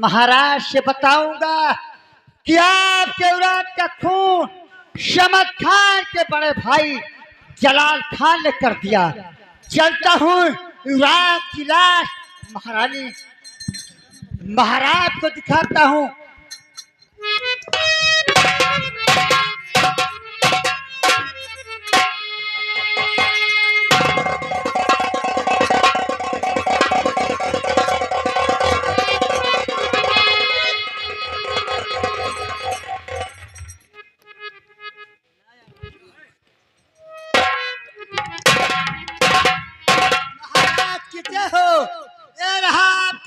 महाराज से बताऊंगा कि आपके औलाद का खून शमत खान के बड़े भाई जलाल खान ने कर दिया। चलता हूँ युवराज की लाश महारानी महाराज को दिखाता हूँ।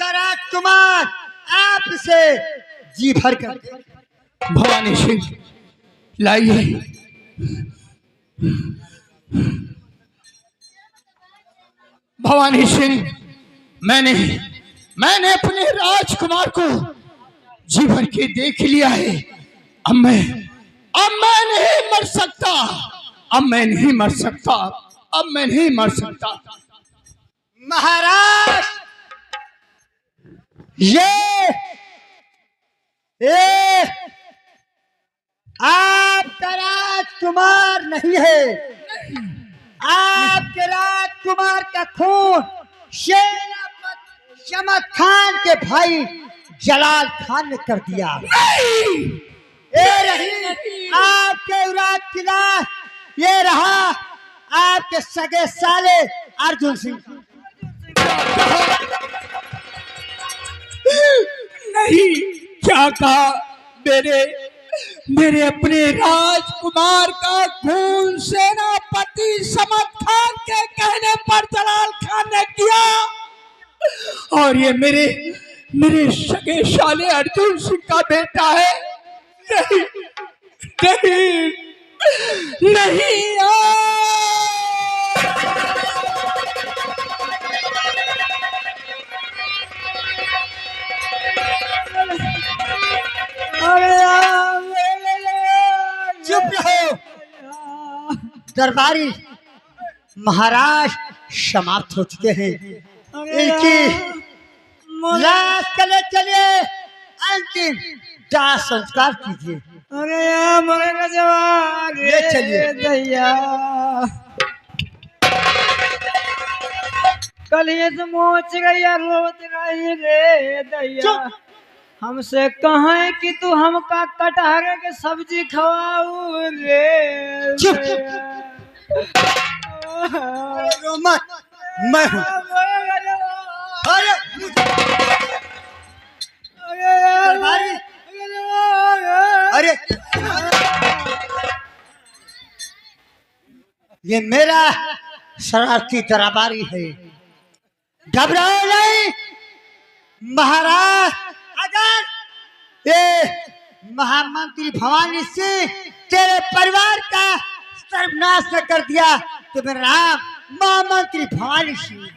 राजकुमार आपसे जी भर कर भवानी सिंह लाइए। भवानी सिंह मैंने अपने राजकुमार को जी भर के देख लिया है। अब मैं नहीं मर सकता। अब मैं नहीं मर सकता। महाराज ये आपका राजकुमार नहीं है। आपके राजकुमार का खून सेनापति शमत खान के भाई जलाल खान ने कर दिया। ये रही आपके औलाद की लाश। ये रहा आपके सगे साले अर्जुन सिंह। नहीं, क्या कहा? मेरे अपने राजकुमार का खून सेनापति शमत खान के कहने पर जलाल खान ने किया, और ये मेरे सगे साले अर्जुन सिंह का बेटा है। नहीं नहीं नहीं चुप रहो। दरबारी महाराज समाप्त हो चुके हैं। इनकी लाश कले चलिए अंतिम दाह संस्कार कीजिए। अरे यार मरेगा जवान ले चलिए दैया। कल ये तो मोच गया रोत रही रे दैया। हमसे कहें कि तू हमका कटहरे के सब्जी खवाऊ रे। चुप। मैं हूँ। दरबारी अरे ये मेरा शरारती दरबारी है। घबराओ नहीं महाराज। अगर ये महामंत्री भवानी सिंह तेरे परिवार का सर्वनाश न कर दिया तो मेरा नाम महामंत्री भवानी सिंह।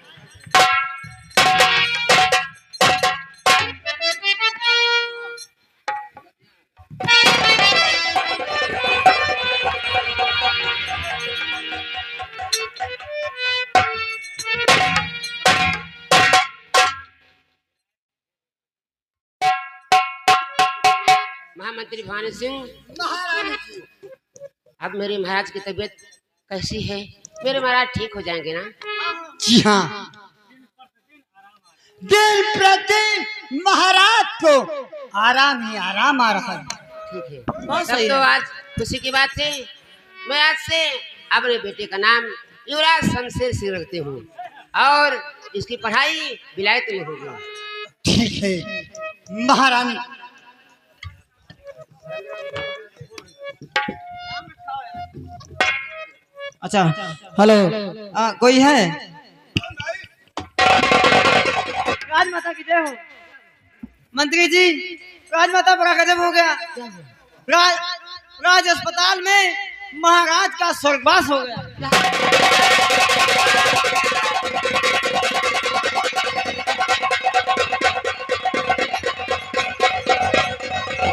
महामंत्री भवानी सिंह, महारानी अब मेरे महाराज की तबीयत कैसी है? मेरे महाराज ठीक हो जाएंगे ना? जी हाँ, दिन प्रतिदिन महाराज को आराम ही आराम आ रहा है। ठीक है, तब तो आज खुशी की बात है। मैं आज से अपने बेटे का नाम युवराज शमशेर सिंह रखते हूँ और इसकी पढ़ाई विलायत में होगी। ठीक है महारानी। अच्छा हेलो, कोई है? राजमाता की जय हो। मंत्री जी, राजमाता बड़ा गजब हो गया। राज अस्पताल में महाराज का स्वर्गवास हो गया।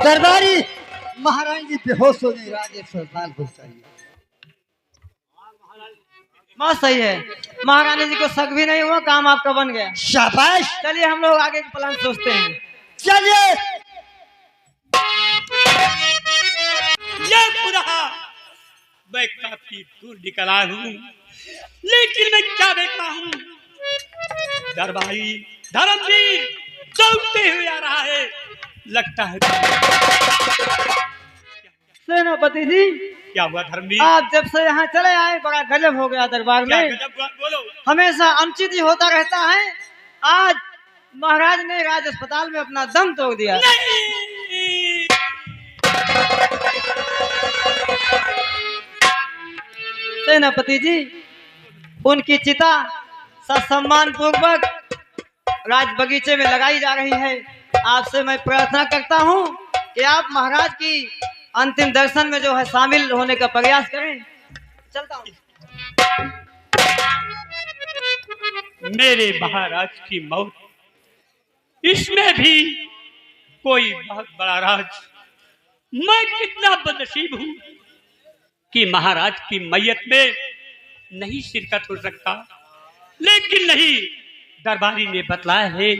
दरबारी महारानी जी बेहोश हो गई। राज अस्पताल पहुंचाइए। बहुत सही है, महारानी जी को शक भी नहीं हुआ, काम आपका बन गया। शाबाश। चलिए हम लोग आगे के प्लान सोचते हैं। चलिए। ये खुदा, मैं काफी दूर निकला हूँ, लेकिन मैं क्या देख रहा हूँ, दरबारी धर्मवीर दौड़ते हुए आ रहा है। लगता है सेनापति जी, क्या हुआ धर्मवीर? आप जब से यहाँ चले आए बड़ा गजब हो गया दरबार क्या में। गजब हुआ? बोलो। हमेशा अनुचित ही होता रहता है। आज महाराज ने राज अस्पताल में अपना दम तोड़ दिया। नहीं, सेनापति जी, उनकी चिता ससम्मान पूर्वक राज बगीचे में लगाई जा रही है। आपसे मैं प्रार्थना करता हूँ कि आप महाराज की अंतिम दर्शन में जो है शामिल होने का प्रयास करें। चलता हूँ। मेरे महाराज की मौत, इसमें भी कोई बहुत बड़ा राज। मैं कितना बदनसीब हूँ कि महाराज की मैयत में नहीं शिरकत हो सकता, लेकिन नहीं, दरबारी ने बतलाया है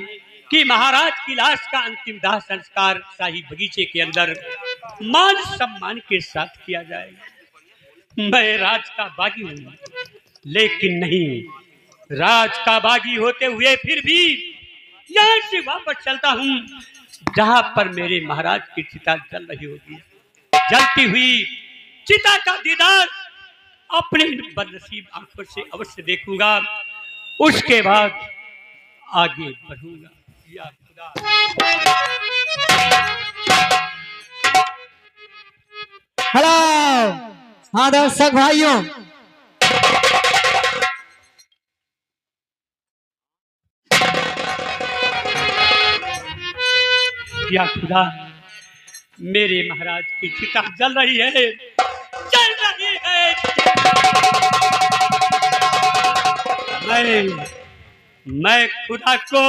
कि महाराज की लाश का अंतिम दाह संस्कार शाही बगीचे के अंदर मान सम्मान के साथ किया जाएगा। मैं राज का बागी हूँ, लेकिन नहीं, राज का बागी होते हुए फिर भी यहाँ से वापस चलता हूँ जहाँ पर मेरे महाराज की चिता जल रही होगी। जलती हुई चिता का दीदार अपने बदनसीब आंखों से अवश्य देखूंगा, उसके बाद आगे बढ़ूंगा। या खुदा। हेलो, हाँ दर्शक भाइयों, या खुदा, मेरे महाराज की चिता जल रही है, जल रही है। मैं खुदा को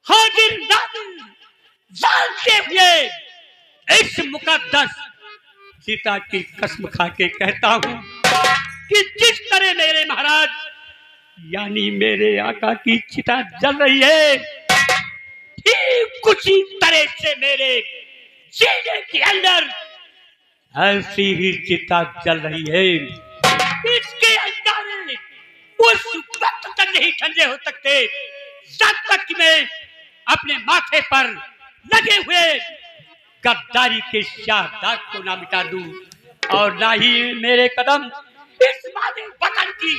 हाजिर नाज़िर जानते हुए इस मुकद्दस चिता की कसम खा के कहता हूँ कि जिस तरह मेरे महाराज यानी मेरे आका की चिता जल रही है, ठीक उसी तरह से मेरे सीने के अंदर ऐसी ही चिता जल रही है। इसके अंगारे उस वक्त तक नहीं ठंडे हो सकते जब तक कि मैं अपने माथे पर लगे हुए गद्दारी के शाह दाग को ना मिटा दूं, और ना ही मेरे कदम इस मादे वतन की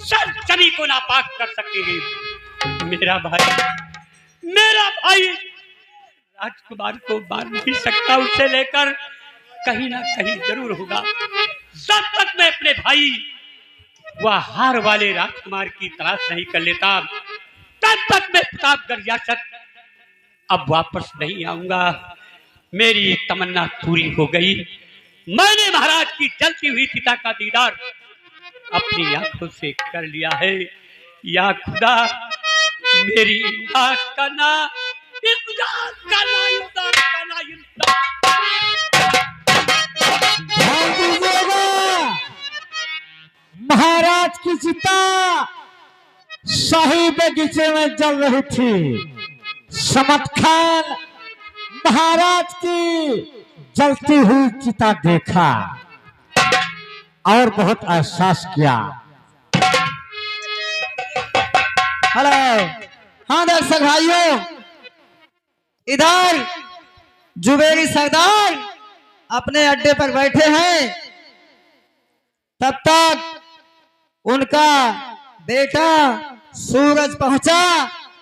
सरजमी को नापाक कर सकेंगे। मेरा भाई राजकुमार को मार नहीं सकता, उसे लेकर कहीं ना कहीं जरूर होगा। जब तक मैं अपने भाई वह हार वाले राजकुमार की तलाश नहीं कर लेता, तब तक मैं प्रतापगढ़ रियासत अब वापस नहीं आऊंगा। मेरी तमन्ना पूरी हो गई। मैंने महाराज की जलती हुई चिता का दीदार अपनी आंखों से कर लिया है। या खुदा, मेरी इमदाद करना, इमदाद करना, इमदाद करना, इमदाद। ध्यान दीजिएगा, महाराज की चिता शाही बगीचे में जल रही थी। समत खान महाराज की जलती हुई चिता देखा और बहुत एहसास किया। हेलो, हाँ दर्शक भाइयों, इधर जुबेरी सरदार अपने अड्डे पर बैठे हैं। तब तक उनका बेटा सूरज पहुंचा,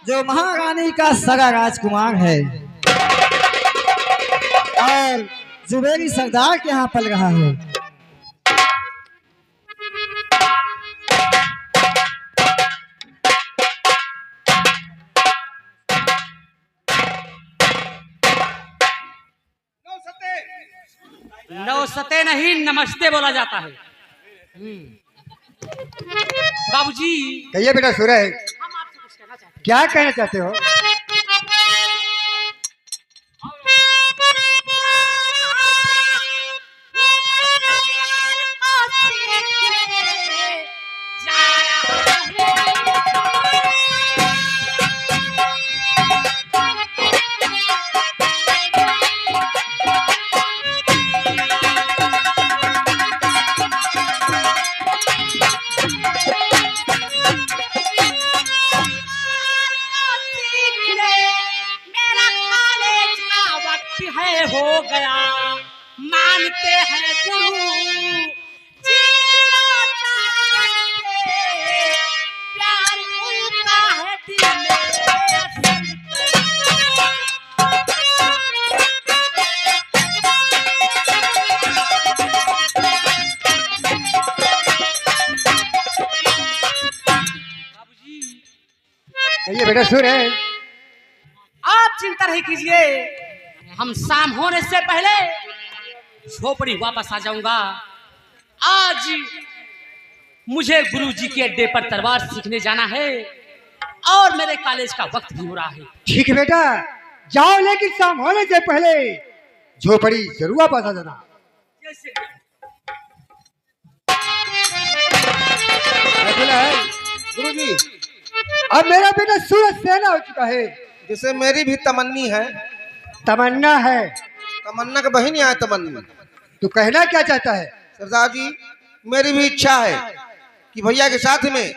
जो महारानी का सगा राजकुमार है, और जुबेरी सरदार के यहाँ पल रहा है। नौसते नहीं, नमस्ते बोला जाता है। बाबूजी, कहिए बेटा सूरज, हम आपसे कुछ कहना चाहते हैं। क्या कहना चाहते हो? हैं गुरु जीना चाहते, प्यार उनका है दिल में ये बेटा सुन है, आप चिंता नहीं कीजिए, हम शाम होने से पहले झोपड़ी वापस आ जाऊंगा। आज मुझे गुरुजी के अड्डे पर तलवार सीखने जाना है और मेरे कॉलेज का वक्त भी हो रहा है। ठीक है बेटा, जाओ, लेकिन शाम होने से पहले झोपड़ी जरूर वापस आ जाना। गुरुजी, अब मेरा बेटा सूरज सेना हो चुका है। जैसे मेरी भी तमन्नी है, तमन्ना है, तमन्ना का बहन यहाँ है तमन्नी। तू कहना क्या चाहता है? सरदार जी, मेरी भी इच्छा है कि भैया के साथ में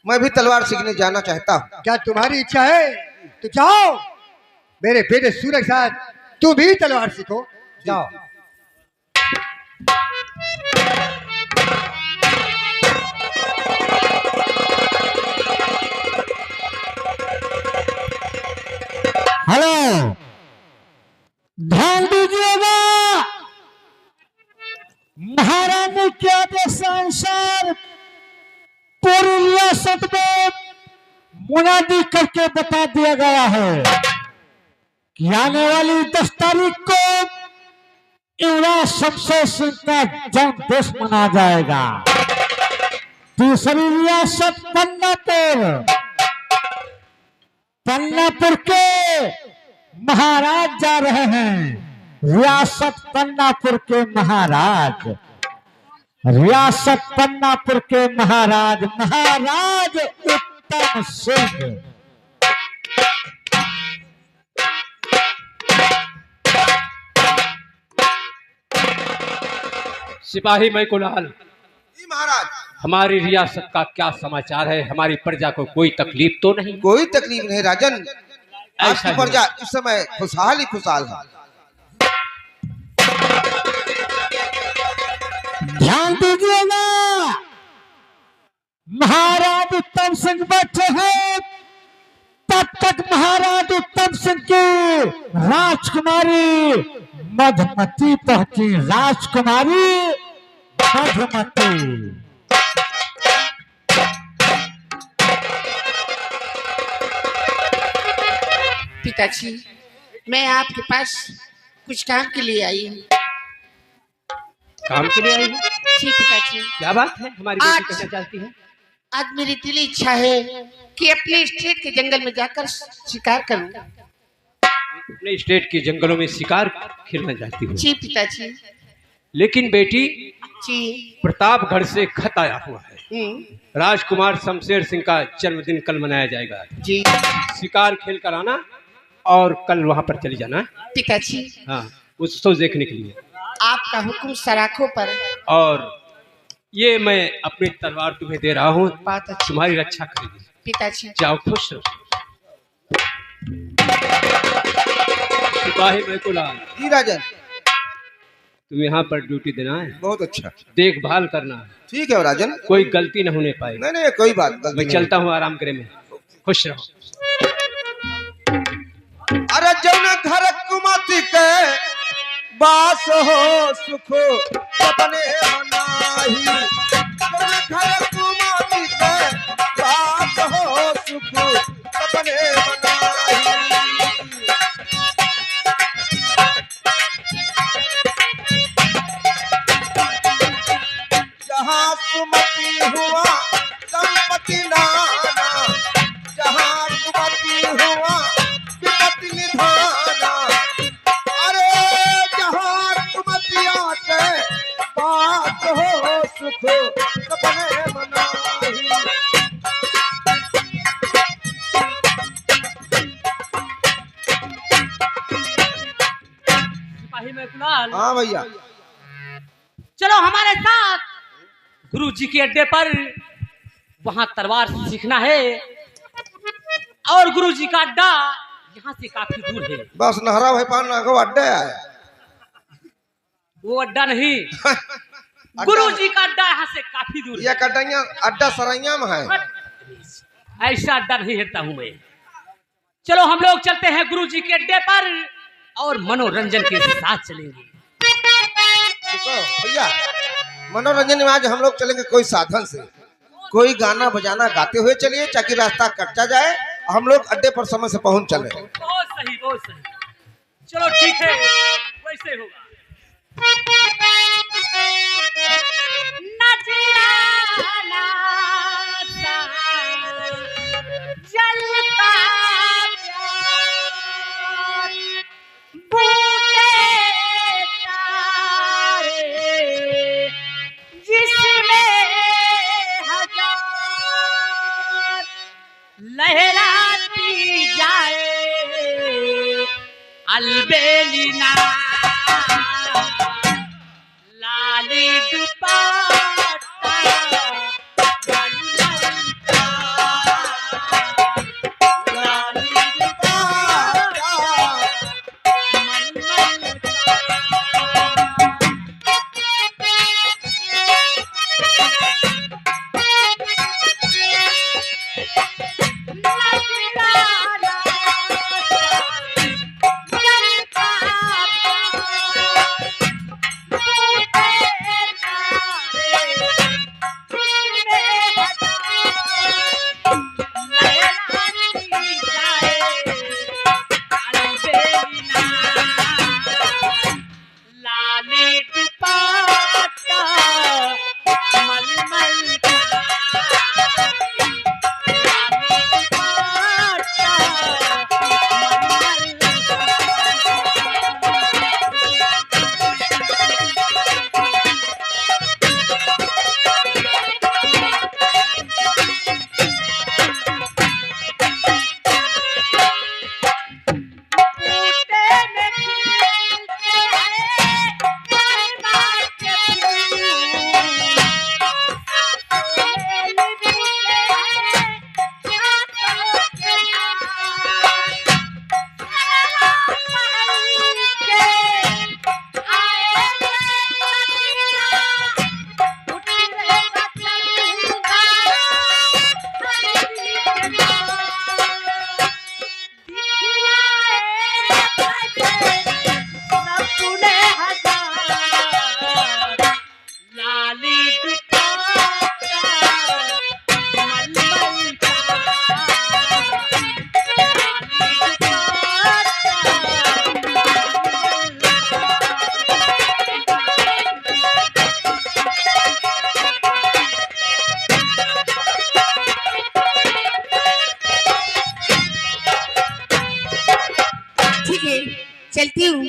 मैं भी तलवार सीखने जाना चाहता हूँ। क्या तुम्हारी इच्छा है? तो जाओ, मेरे बेटे सूरज के साथ तू भी तलवार सीखो, जाओ। हेलो, ध्यान दीजिएगा, महारानी के आदेश अनुसार पूरी रियासत में मुनादी करके बता दिया गया है कि आने वाली 10 तारीख को युवराज शमशेर सिंह का जन्मदिवस मनाया जाएगा। दूसरी रियासत पन्नापुर के महाराज जा रहे हैं। रियासत पन्नापुर के महाराज, रियासत पन्नापुर के महाराज, महाराज उत्तम सिंह। सिपाही मैकुलाल, जी महाराज। हमारी रियासत का क्या समाचार है? हमारी प्रजा को कोई तकलीफ तो नहीं? कोई तकलीफ नहीं राजन, ऐसा आपकी ही प्रजा इस समय खुशहाल ही खुशहाल है। ध्यान दीजिएगा, महाराज उत्तम सिंह बैठे हैं, तब तक महाराज उत्तम सिंह की राजकुमारी मधुमती पहुंची। राजकुमारी मधुमती। पिताजी, मैं आपके पास कुछ काम के लिए आई हूँ। काम के लिए आई हूँ? जी पिताजी। क्या बात है? हमारी बेटी आज- कहना चाहती है। आज मेरी दिली इच्छा है कि अपने स्टेट के जंगल में जाकर शिकार करूं। अपने स्टेट के जंगलों में शिकार खेलना चाहती हूँ? जी पिताजी। लेकिन बेटी, जी। प्रतापगढ़ से खत आया हुआ है। हम्म। राजकुमार शमशेर सिंह का जन्मदिन कल मनाया जाएगा। जी शिकार खेल कर आना और कल वहाँ पर चली जाना। पिताजी, हाँ, उत्सव देखने के लिए। आपका हुक्म सराखों पर। और ये मैं अपनी तलवार तुम्हें दे रहा हूँ, बात अच्छी। तुम्हारी रक्षा करेगी। पिताजी। जाओ, खुश रहो। सिपाही मैकुलाल, जी राजन, तुम यहाँ पर ड्यूटी देना है, बहुत अच्छा। देखभाल करना है, ठीक है राजन। कोई गलती न होने पाएगी। नहीं नहीं, कोई बात गलती मैं नहीं। चलता हूँ आराम करे में। खुश रहो। अरे जौन घर कुमति के बास हो सुख सपने मनाही, जौन घर कुमति के बास हो सुख सपने मनाही। जहाँ सुमति हुआ संपत्ति नाना, जहाँ सुमति हुआ विपत्ति निधाना। अरे जहाँ सुमतिया के बात हो सुख सपने मनाही। सिपाही मैकुलाल, हाँ भैया, चलो हमारे साथ गुरु जी के अड्डे पर, वहां तलवार सीखना है। और गुरु जी का अड्डा यहाँ से काफी दूर है। बस नहरा भाई पान नागो अड्डे आया। वो अड्डा नहीं, गुरु जी का अड्डा यहाँ से काफी दूर यह कटैया अड्डा सरैया में है। है। ऐसा अड्डा नहीं हेरता हूँ मैं। चलो हम लोग चलते हैं गुरु जी के अड्डे पर और मनोरंजन के साथ चलेंगे। देखो भैया, मनोरंजन में आज हम लोग चलेंगे कोई साधन से, कोई गाना बजाना गाते हुए चलिए, ताकि रास्ता कटता जाए, हम लोग अड्डे पर समय से पहुंच चले। बहुत सही, बहुत सही। चलो ठीक है, वैसे होगा। जल का प्यार, बूटे तारे, जिसमें हजार लहराती जाए अलबेलिना लाली दुपट्टा लाली दुपट्टा चलती हूँ,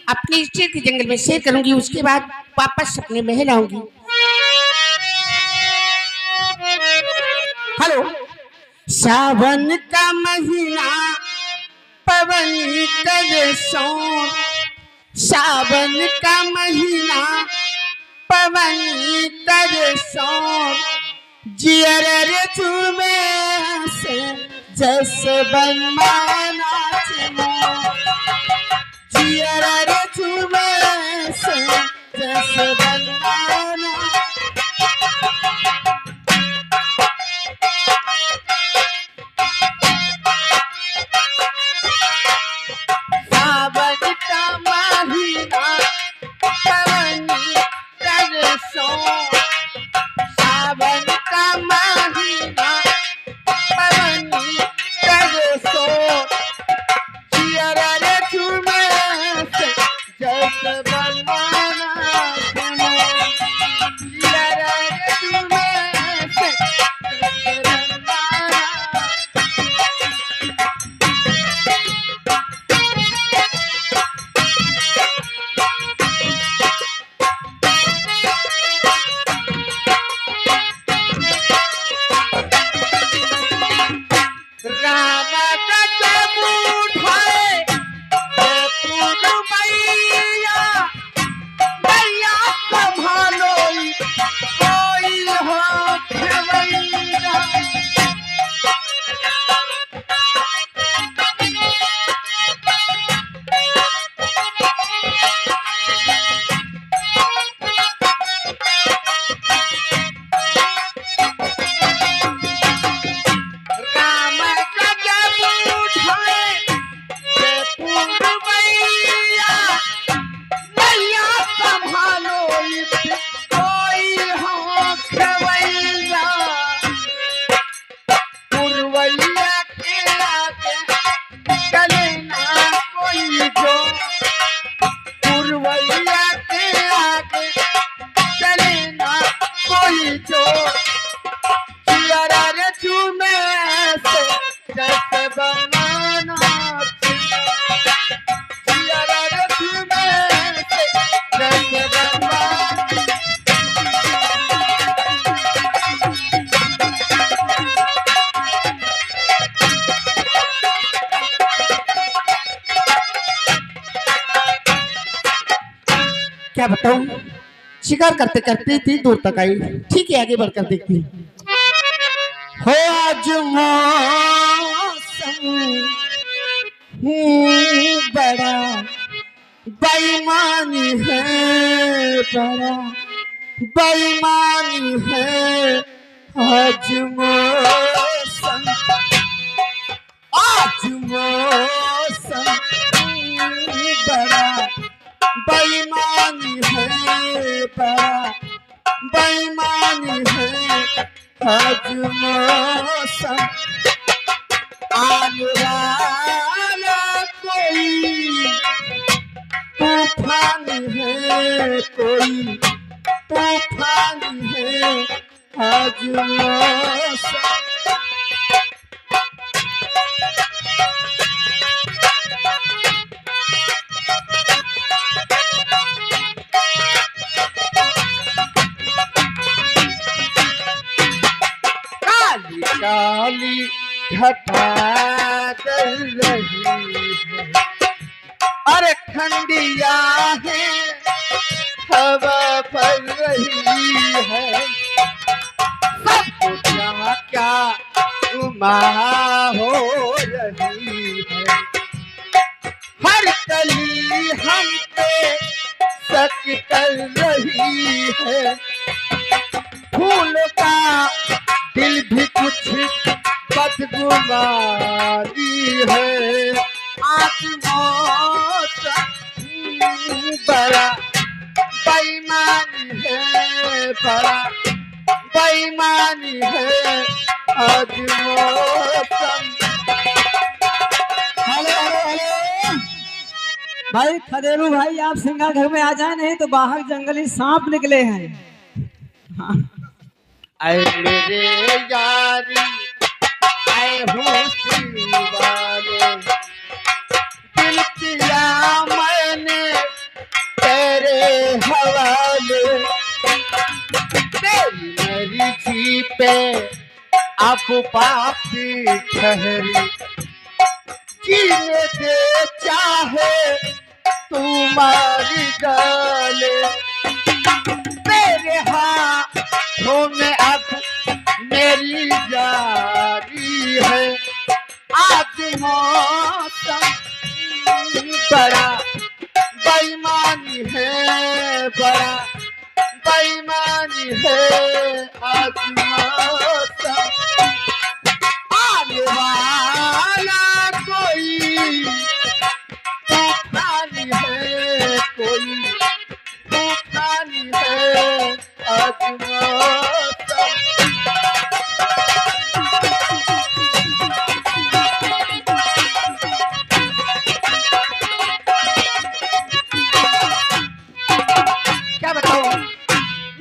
अपने स्टेट के जंगल में शेर करूंगी, उसके बाद वापस अपने महल आऊंगी। हेलो। सावन का महीना पवन कर सोन, सावन का महीना पवन कर सोन, जियर रे झूमे से जैसे बनमाना चमो, जियर रे झूमे से जैसे बनमाना। सावन का महीना पवन कर सोन, सावन का महीना पवन कर सोन, जियर रे झूमे से जैसे बनमाना चमो, जियर रे झूमे से जैसे बनमाना। क्या बताऊं, शिकार करते करते इतनी दूर तक आई। ठीक है, आगे बढ़कर देखती हूँ। हो आज मौसम बड़ा बेईमानी है, बड़ा बेईमानी है आज मौसम, आज मौसम बड़ा बेईमानी है, बड़ा बेईमानी है आज मौसम। आने वाला कोई तूफान है, कोई तूफान है आज मौसम। काली काली घटा चल रही है, अरे ठंडिया है हवा पड़ रही है, सबको क्या क्या उमा हो रही है, हर कली हम पे शक कर रही है, फूल का दिल भी कुछ बदगुमारी है आज मौसम बड़ा बेईमानी है, बड़ा बेईमानी है आज मौसम। हेलो हेलो हेलो भाई खदेरू भाई, आप सिंगा घर में आ जाए, नहीं तो बाहर जंगली सांप निकले हैं। हाँ। ऐ मेरे यारी ऐ होशी वाले, दिल किया मैंने तेरे हवाले, तेरी मेरी जी पे अब बापी ठहरी, जीने दे चाहे तुम्हारी गाले, तेरे हाथों में अब मेरी जारी है आज मौसम बड़ा बेईमानी है, बड़ा बेईमानी है आज मौसम। आने वाला कोई तूफानी है, कोई तूफानी है आज मौसम। क्या बताऊं,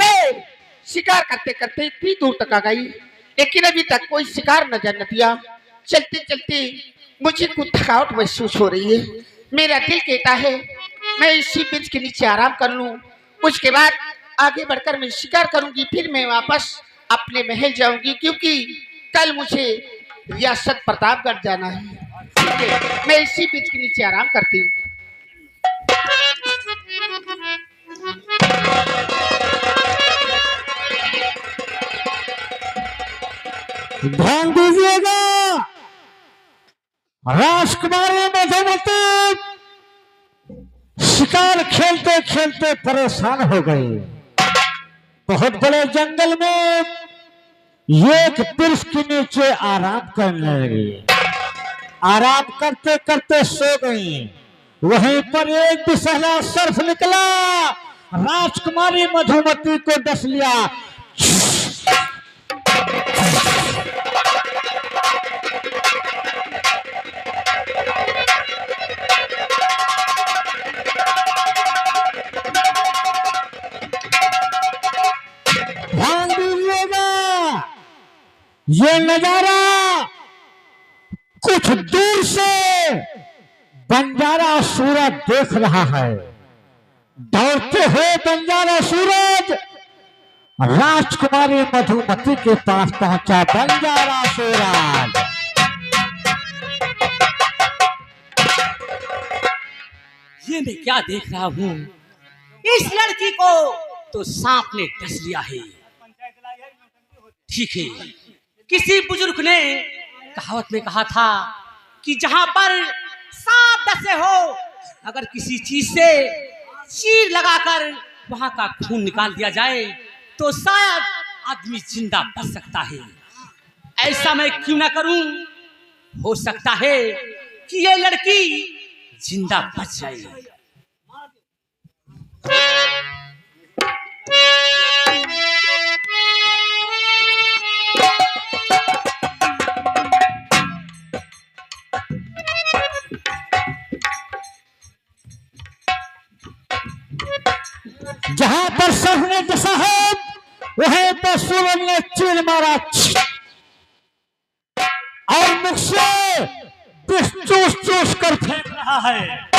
मैं शिकार करते करते इतनी दूर तक आ गई, लेकिन अभी तक कोई शिकार नजर न दिया। चलते चलते मुझे कुछ थकावट महसूस हो रही है। मेरा दिल कहता है मैं इसी वृक्ष के नीचे आराम कर लूं, उसके बाद आगे बढ़कर मैं शिकार करूंगी, फिर मैं वापस अपने महल जाऊंगी, क्योंकि कल मुझे रियासत प्रतापगढ़ जाना है। मैं इसी वृक्ष के नीचे आराम करती हूँ। ध्यान दीजिएगा, राजकुमारी मधुमती शिकार खेलते खेलते परेशान हो गई। बहुत बड़े जंगल में एक वृक्ष के नीचे आराम करने लगी। आराम करते करते सो गई। वहीं पर एक विषैला सर्प निकला, राजकुमारी मधुमती को डस लिया। ध्यान दीजिएगा, ये नजारा कुछ दूर से बंजारा सूरज देख रहा है। दौड़ते हुए बंजारा सूरज राजकुमारी मधुमती के पास पहुंचा। बंजारा सूरज, ये मैं क्या देख रहा हूँ? इस लड़की को तो सांप ने डस लिया है। ठीक है, किसी बुजुर्ग ने कहावत में कहा था कि जहां पर सांप डसे हो, अगर किसी चीज से चीर लगाकर वहां का खून निकाल दिया जाए तो शायद आदमी जिंदा बच सकता है। ऐसा मैं क्यों ना करूं? हो सकता है कि ये लड़की जिंदा बच जाए। जहां पर सर्फ ने डसा है वहीं पर सूरज ने चीर मारा और मुख से विष चूस चूस कर फेंक रहा है।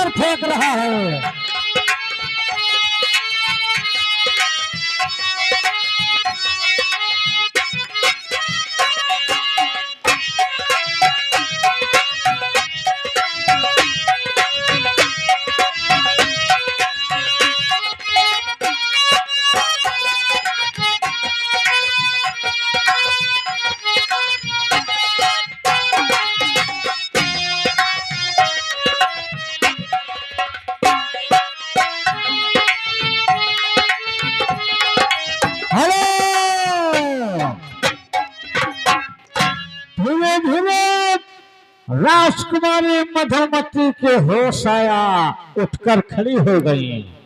फेंक रहा है। राजकुमारी मधुमती के होश आया, उठकर खड़ी हो गई।